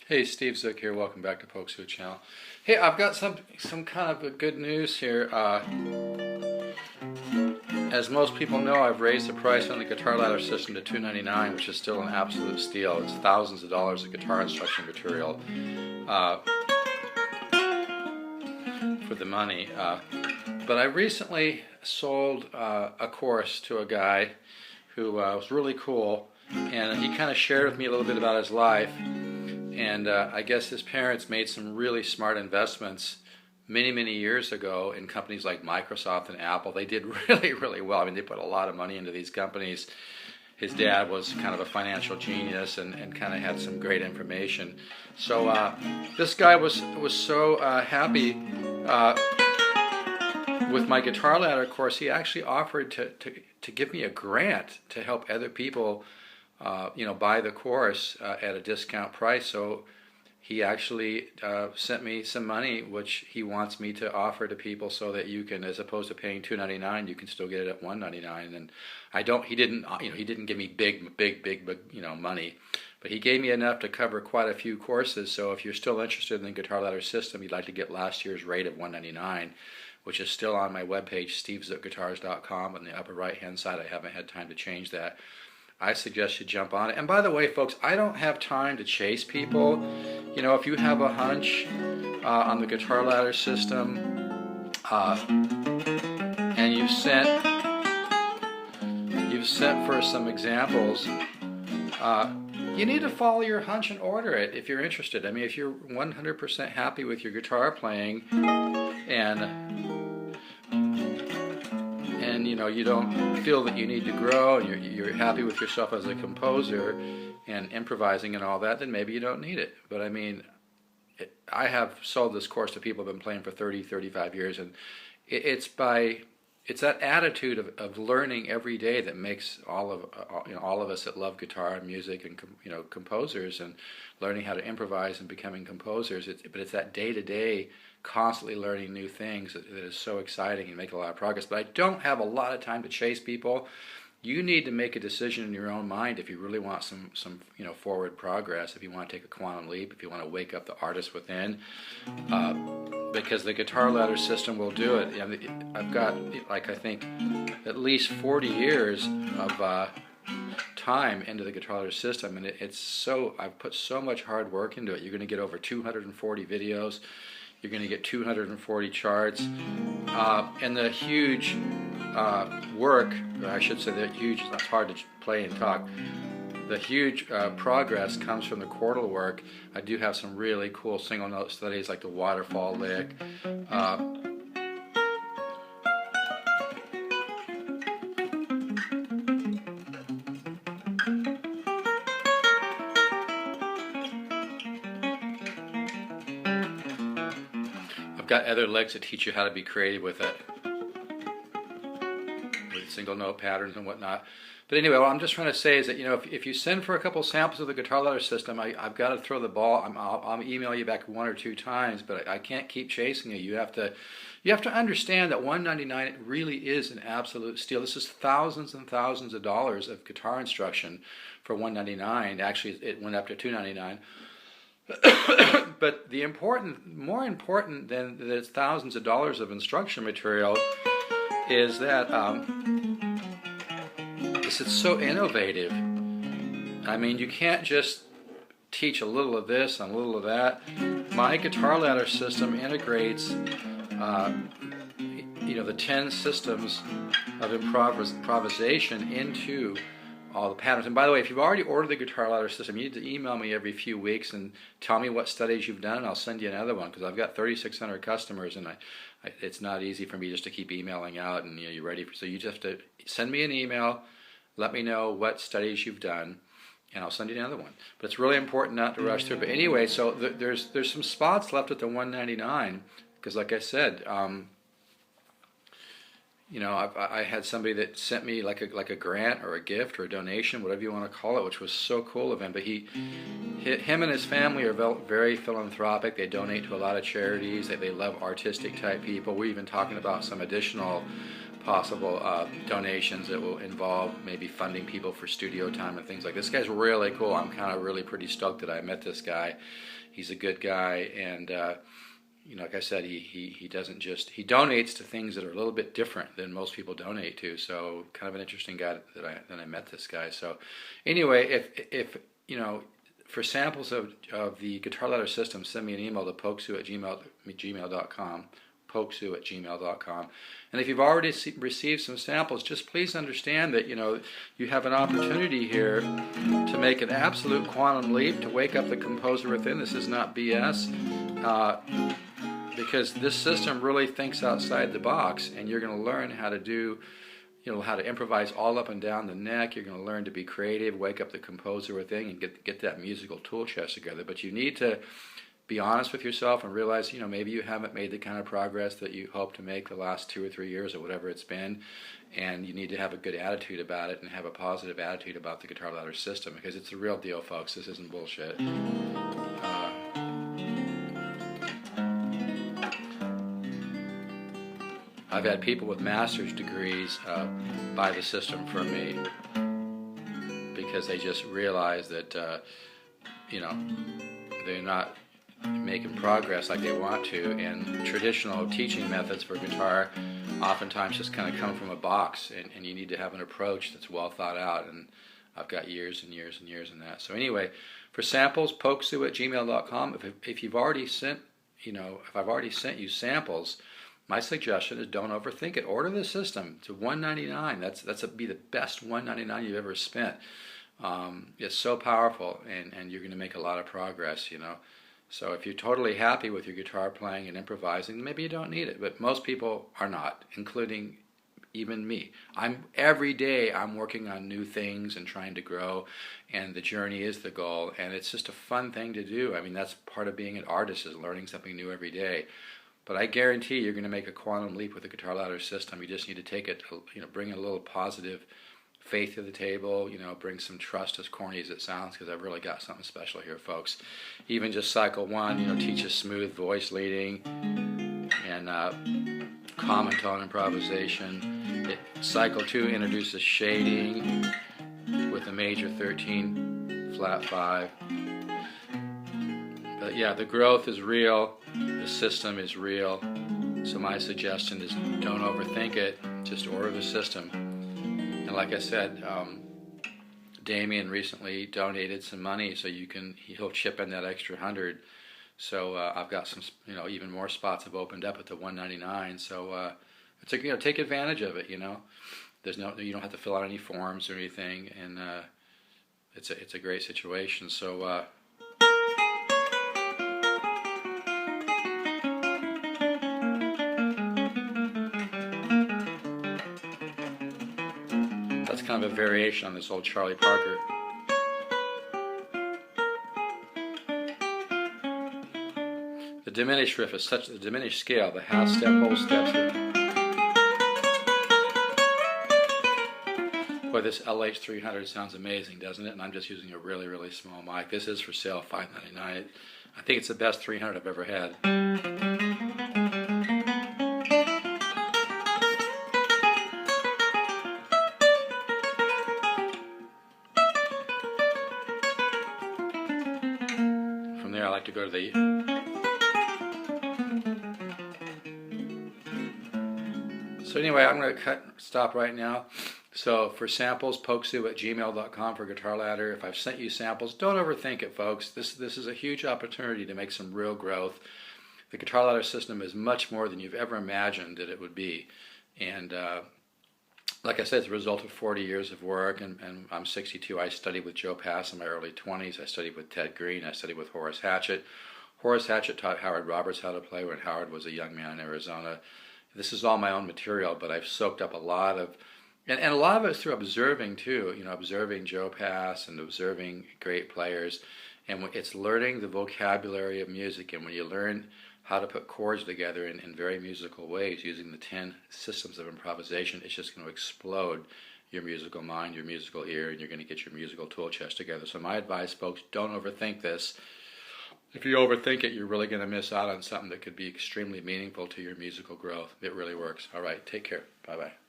Hey, Steve Zook here. Welcome back to Polk Suit Channel. Hey, I've got some kind of a good news here. As most people know, I've raised the price on the guitar ladder system to $299, which is still an absolute steal. It's thousands of dollars of guitar instruction material uh, for the money. But I recently sold a course to a guy who was really cool, and he kind of shared with me a little bit about his life. And I guess his parents made some really smart investments many years ago in companies like Microsoft and Apple. They did really well. I mean, they put a lot of money into these companies. His dad was kind of a financial genius and kind of had some great information. So this guy was so happy with my guitar ladder course. He actually offered to give me a grant to help other people buy the course at a discount price. So he actually sent me some money, which he wants me to offer to people, so that you can, as opposed to paying $299, you can still get it at $199. And he didn't give me big money, but he gave me enough to cover quite a few courses. So if you're still interested in the guitar ladder system, you'd like to get last year's rate of $199, which is still on my webpage, stevezookguitars.com. On the upper right-hand side, I haven't had time to change that. I suggest you jump on it. And by the way, folks, I don't have time to chase people. You know, if you have a hunch on the guitar ladder system, and you've sent for some examples, you need to follow your hunch and order it if you're interested. I mean, if you're 100% happy with your guitar playing and you don't feel that you need to grow, and you're happy with yourself as a composer and improvising and all that, then maybe you don't need it. But I mean, I have sold this course to people who have been playing for 35 years, and it's that attitude of learning every day that makes all of us that love guitar and music and composers, and learning how to improvise and becoming composers. But it's that day-to-day, constantly learning new things that is so exciting and make a lot of progress. But I don't have a lot of time to chase people. You need to make a decision in your own mind if you really want some forward progress, if you want to take a quantum leap, if you want to wake up the artist within, because the guitar ladder system will do it. I've got, I think, at least 40 years of time into the guitar ladder system, and I've put so much hard work into it. You're going to get over 240 videos. You're going to get 240 charts, and the huge work, or I should say it's hard to play and talk, the huge progress comes from the chordal work. I do have some really cool single note studies like the waterfall lick. I've got other licks that teach you how to be creative with it, with single note patterns and whatnot. But anyway, what I'm just trying to say is that if you send for a couple samples of the guitar ladder system, I've got to throw the ball. I'll email you back 1 or 2 times, but I can't keep chasing you. You have to understand that $199 really is an absolute steal. This is thousands and thousands of dollars of guitar instruction for $199. Actually, it went up to $299. But more important than the thousands of dollars of instruction material is that it's so innovative. I mean, you can't just teach a little of this and a little of that. My guitar ladder system integrates the 10 systems of improvisation into all the patterns. And by the way, if you've already ordered the guitar ladder system, you need to email me every few weeks and tell me what studies you've done, and I'll send you another one, because I've got 3,600 customers, and it's not easy for me just to keep emailing out and you're ready so you just have to send me an email, let me know what studies you've done, and I'll send you another one. But it's really important not to rush through. But anyway, so there's some spots left at the $199, because like I said, I had somebody that sent me like a grant or a gift or a donation, whatever you want to call it, which was so cool of him. But him and his family are very philanthropic. They donate to a lot of charities. They love artistic type people. We're even talking about some additional possible donations that will involve maybe funding people for studio time and things like this. This guy's really cool. I'm kind of really pretty stoked that I met this guy. He's a good guy, and you know, like I said, he doesn't just, he donates to things that are a little bit different than most people donate to. So kind of an interesting guy that I met this guy. So anyway, if you know, for samples of the Guitar Ladder system, send me an email to pokesue@gmail.com, pokesue@gmail.com. And if you've already received some samples, just please understand that, you know, you have an opportunity here to make an absolute quantum leap, to wake up the composer within. This is not BS. Because this system really thinks outside the box, and you're going to learn how to do, you know, how to improvise all up and down the neck. You're going to learn to be creative, wake up the composer within, and get that musical tool chest together. But you need to be honest with yourself and realize, you know, maybe you haven't made the kind of progress that you hope to make the last 2 or 3 years or whatever it's been, and you need to have a good attitude about it and have a positive attitude about the Guitar Ladder system, because it's the real deal, folks. This isn't bullshit. I've had people with master's degrees buy the system from me because they just realize that, you know, they're not making progress like they want to, and traditional teaching methods for guitar oftentimes just kind of come from a box, and you need to have an approach that's well thought out, and I've got years and years and years in that. So anyway, for samples, pokesue@gmail.com. If you've already sent, you know, if I've already sent you samples, my suggestion is don't overthink it. Order the system. It's $199. That's be the best $199 you've ever spent. It's so powerful, and you're going to make a lot of progress, you know. So if you're totally happy with your guitar playing and improvising, maybe you don't need it. But most people are not, including even me. Every day I'm working on new things and trying to grow, and the journey is the goal, and it's just a fun thing to do. I mean, that's part of being an artist, is learning something new every day. But I guarantee you're going to make a quantum leap with the Guitar Ladder system. You just need to take it, you know, bring a little positive faith to the table, you know, bring some trust, as corny as it sounds, because I've really got something special here, folks. Even just cycle 1, you know, teaches smooth voice leading and common tone improvisation. Cycle 2 introduces shading with a major 13, flat 5. But yeah, the growth is real. The system is real. So my suggestion is don't overthink it. Just order the system. And like I said, Damien recently donated some money, so he'll chip in that extra 100. So I've got some, you know, even more spots have opened up at the $199. So you know, take advantage of it. You know, you don't have to fill out any forms or anything, and it's a great situation. So. That's kind of a variation on this old Charlie Parker. The diminished riff is such the diminished scale, the half step, whole steps. Boy, this LH300 sounds amazing, doesn't it? And I'm just using a really, really small mic. This is for sale, $599. I think it's the best 300 I've ever had. From there, I like to go to the So anyway, I'm going to stop right now. So for samples, pokesue@gmail.com for Guitar Ladder. If I've sent you samples, don't overthink it, folks. This is a huge opportunity to make some real growth. The Guitar Ladder system is much more than you've ever imagined that it would be. And like I said, it's a result of 40 years of work, and I'm 62. I studied with Joe Pass in my early 20s. I studied with Ted Green. I studied with Horace Hatchett. Horace Hatchett taught Howard Roberts how to play when Howard was a young man in Arizona. This is all my own material, but I've soaked up a lot of, and a lot of it is through observing too, you know, observing Joe Pass and observing great players. And it's learning the vocabulary of music, and when you learn how to put chords together in very musical ways using the 10 systems of improvisation, it's just going to explode your musical mind, your musical ear, and you're going to get your musical tool chest together. So my advice, folks, don't overthink this. If you overthink it, you're really going to miss out on something that could be extremely meaningful to your musical growth. It really works. All right, take care. Bye-bye.